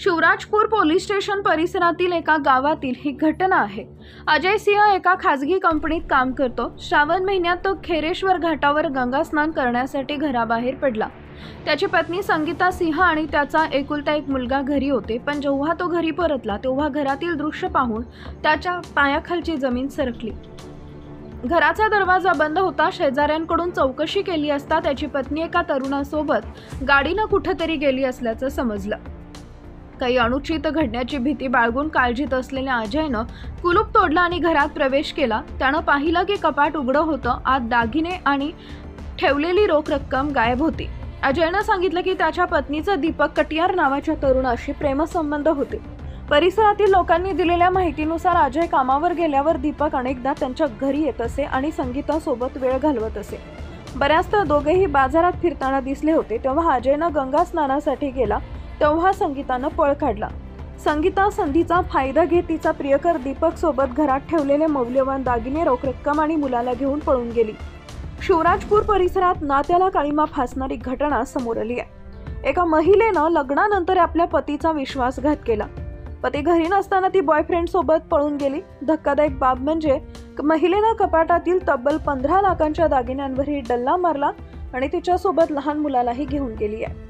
Shivrajpur police station परिसरातील एका गावातील ही घटना आहे। अजय सिंह एका खासगी कंपनीत काम करतो। श्रावण महिन्यात तो खेरेश्वर घाटावर गंगा स्नान करण्यासाठी घराबाहेर पडला। त्याची पत्नी संगीता सिंह आणि त्याचा एकुलता एक मुलगा घरी होते, पण जेव्हा तो घरी परतला तेव्हा घरातील दृश्य पाहून त्याच्या पायाखालची जमीन सरकली। घराचा दरवाजा बंद होता। शेजाऱ्यांकडून चौकशी केली असता त्याची पत्नी एका तरुणासोबत गाडीने कुठेतरी गेली असल्याचं समजलं। काही अनुचित घडण्याची भीती बाळगून काळजीत असलेल्या अजयनं कुलूप तोडला आणि घरात प्रवेश केला। त्यानं पाहिलं की कपाट उघडं होतं, आत दागिने आणि ठेवलेली रोख रक्कम गायब होती। अजयनं सांगितलं की त्याच्या पत्नीचं दीपक कटियार नावाच्या तरुणाशी प्रेमसंबंध होते। परिसरातील लोकांनी दिलेल्या माहितीनुसार अजय कामावर गेल्यावर दीपक अनेकदा त्यांच्या घरी येत असे आणि संगीतासोबत वेळ घालवत असे। बऱ्याचदा दोघेही बाजारात फिरताना दिसले होते। तेव्हा अजयनं गंगा स्नानासाठी गेला तेव्हा संगीतानं पळ काढला। संगीता संधीचा फायदा घेत तिचा प्रियकर दीपक सोबत घरात ठेवलेले मौल्यवान दागिने, रोख रक्कम आणि मुलाला घेऊन पळून गेली। शिवराजपूर परिसरात नात्याला काळीमा फासणारी घटना समोर आली आहे। एका महिलेनं लग्नानंतर आपल्या पतीचा विश्वासघात केला। पती घरी नसताना ती बॉयफ्रेंड सोबत पळून गेली। धक्कादायक बाब म्हणजे महिलेनं कपाटातील तब्बल 15 लाखांच्या दागिन्यांवरही डल्ला मारला आणि तिच्यासोबत लहान मुलालाही घेऊन गेली आहे।